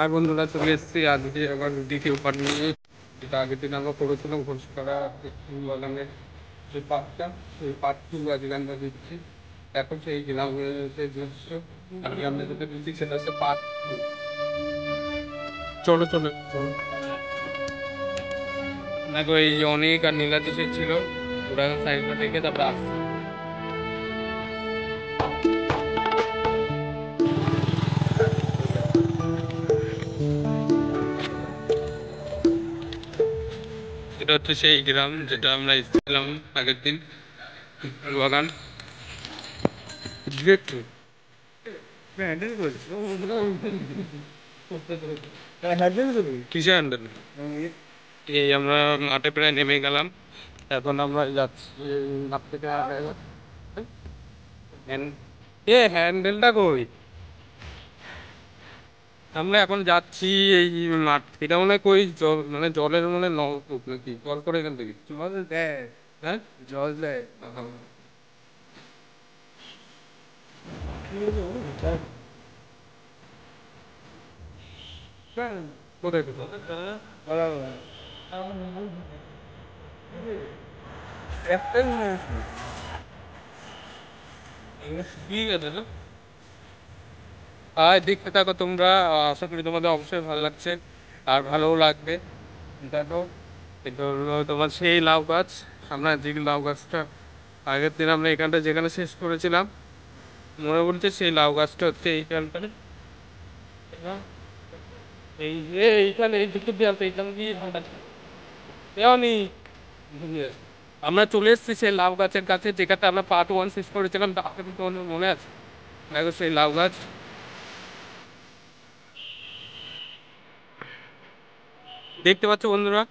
আর বন্ধুরা চলে এসেছি আজকে আবার দ্বিতীয় পার্ট নিয়ে। যেটা আগের দিন আমরা করেছিলাম ঘোষপাড়া ফুল বাগানের যে পার্টটা, সেই পার্ট টু আজকে আমরা দিচ্ছি। এখন সেই গ্রামের যে দৃশ্য আজকে আমরা যেটা দিচ্ছি সেটা হচ্ছে পার্ট টু। চলো চলো চলো। দেখো এই যে অনেক আর নীলাদ্রি ছিল, ওরা সাইডটা দেখে তারপরে আসছে। এটা হচ্ছে সেই গ্রাম যেটা আমরা এসেছিলাম আগের দিন, ফুল বাগান। ডিরেক্ট কিসে হ্যান্ডেল। এই আমরা মাঠে প্রায় নেমে গেলাম। এখন আমরা যাচ্ছি মাঠ থেকে হ্যান্ডেলটা কই। আমরা এখন যাচ্ছি এই মাঠ এটা মনে হয় কই জল মানে জলের মানে নলকূপ নাকি জল করে এখান থেকে জল দেয়। হ্যাঁ জল দেয়। কোথায় ঠিক আছে না। দেখতে থাকো তোমরা, আশা করি তোমাদের অবশ্যই ভালো লাগছে আর ভালোও লাগবে। দেখো এটা হলো তোমার সেই লাউ গাছ। আমরা যে লাউ গাছটা আগের দিন আমরা এখানটা যেখানে শেষ করেছিলাম মনে বলছে সেই লাউ গাছটা হচ্ছে এইখানটায়। এই যে এইখানে এই দিকে দিয়ে আসো, এইখান দিয়ে দেওয়ানি। আমরা চলে এসেছি সেই লাউ গাছের কাছে যেটাতে আমরা পার্ট ওয়ান শেষ করেছিলাম, তাকে তোমাদের মনে আছে। দেখো সেই লাউ গাছ দেখতে পাচ্ছ বন্ধুরা,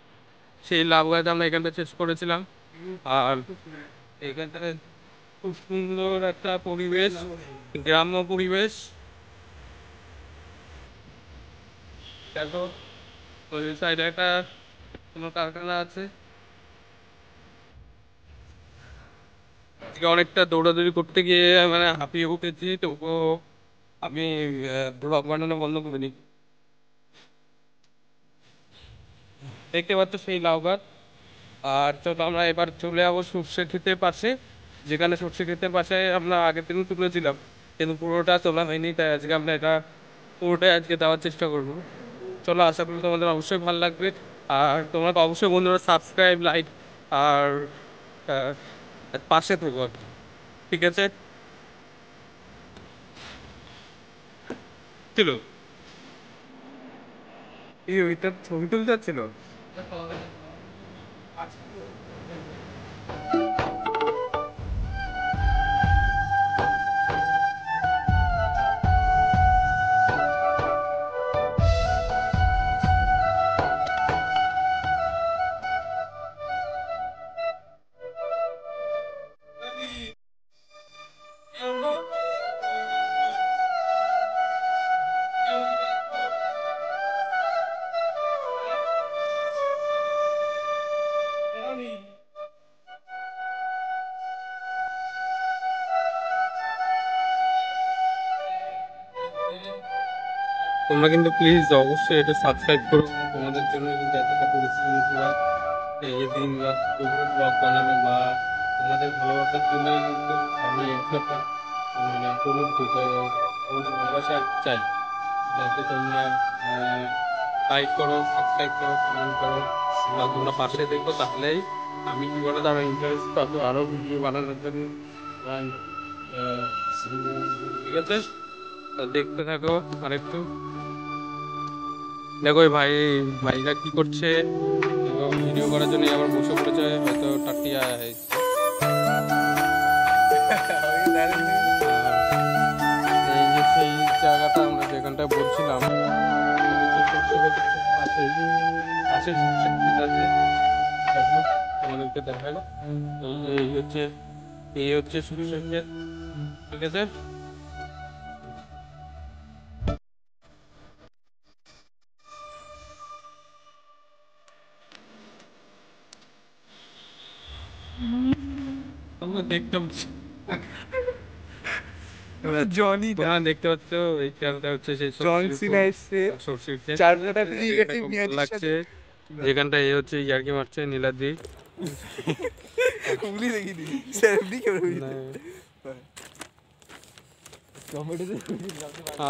সেই লাউ গাছ আমরা এখানটা শেষ করেছিলাম। আর এখানটায় খুব সুন্দর একটা পরিবেশ, গ্রাম্য পরিবেশ। দেখো ওই সাইডে একটা কোনো কারখানা আছে। আজকে অনেকটা দৌড়াদৌড়ি করতে গিয়ে মানে হাঁপিয়ে উঠেছি, তবুও আমি ব্লগ বানানো বন্ধ করে দিই। দেখতে পাচ্ছ সেই লাউ গাছ। আর চলো আমরা এবার চলে যাবো সর্ষে ক্ষেতের পাশে, যেখানে সর্ষে ক্ষেতের পাশে আমরা আগের দিনও তুলেছিলাম কিন্তু পুরোটা তোলা হয়নি, তাই আজকে আমরা এটা পুরোটাই আজকে দেওয়ার চেষ্টা করবো। চলো আশা করি তোমাদের অবশ্যই ভালো লাগবে। আর তোমরা তো অবশ্যই বন্ধুরা সাবস্ক্রাইব লাইক আর আহ, পাশে থাকো আর কি। ঠিক আছে ছিল এই ওইটা ছবি তুলতে যাচ্ছিল। তোমরা কিন্তু প্লিজ অবশ্যই এটা সাবস্ক্রাইব করো, তোমাদের জন্য কিন্তু এতটা পরিশ্রম করা এই যে দিন রাত ব্লগ বানানো বা তোমাদের ভালোবাসার জন্যই কিন্তু আমি এতটা মানে তোমাদের ভালোবাসা চাই, যাতে তোমরা লাইক করো সাবস্ক্রাইব করো কমেন্ট করো বা তোমরা পাশে দেখো, তাহলেই আমি কি বলে আরো ইন্টারেস্ট পাবো আরো ভিডিও বানানোর জন্য। আর, আহ, ঠিক আছে দেখতে থাকো আরেকটু। দেখো ওই ভাইরা কি করছে, এবং ভিডিও করার জন্য আবার বসে পড়েছে, হয়তো টাটিয়া হয়েছে। আর এই যে সেই জায়গাটা আমরা যেখানটা বলছিলাম পাশে পাশে আছে। দেখো তোমাদেরকে দেখালো এই হচ্ছে এই হচ্ছে সরষের ক্ষেত। ঠিক আছে আমরা দেখতাম জনি দেখতে পাচ্ছ এই খেয়ালটা হচ্ছে সেই জন সিনা এসছে, লাগছে যেখানটা এ হচ্ছে ইয়ার্কি মারছে নীলাদ্রি।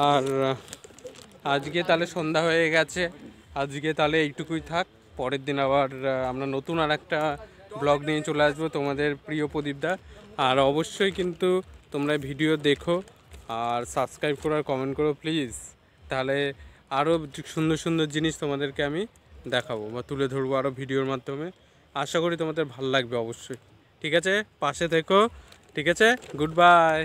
আর আজকে তাহলে সন্ধ্যা হয়ে গেছে, আজকে তাহলে এইটুকুই থাক। পরের দিন আবার আমরা নতুন আর একটা ব্লগ নিয়ে চলে আসবো তোমাদের প্রিয় প্রদীপদা। আর অবশ্যই কিন্তু তোমরা ভিডিও দেখো আর সাবস্ক্রাইব করো আর কমেন্ট করো প্লিজ, তাহলে আরও সুন্দর সুন্দর জিনিস তোমাদেরকে আমি দেখাবো বা তুলে ধরবো আরও ভিডিওর মাধ্যমে। আশা করি তোমাদের ভালো লাগবে অবশ্যই। ঠিক আছে, পাশে থেকো। ঠিক আছে, গুড বাই।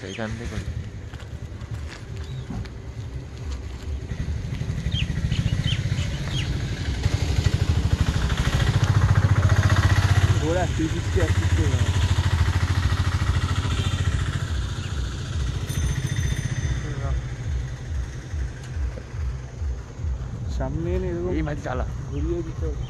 এখান থেকে ঘোড়া 360 অ্যাক্সিস করে সামনে এনে এরকম এই মাঝে চালা ঘুরিয়ে দিতে হবে।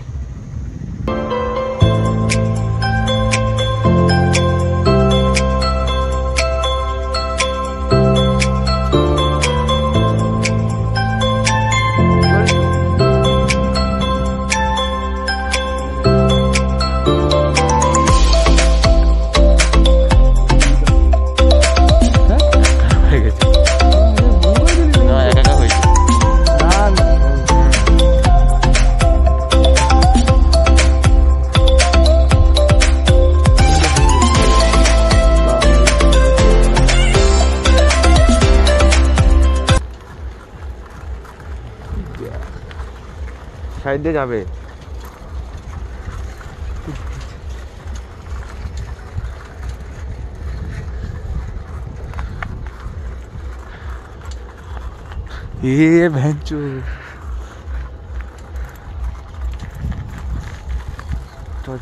সাইড দিয়ে যাবে ভেঞ্চু চল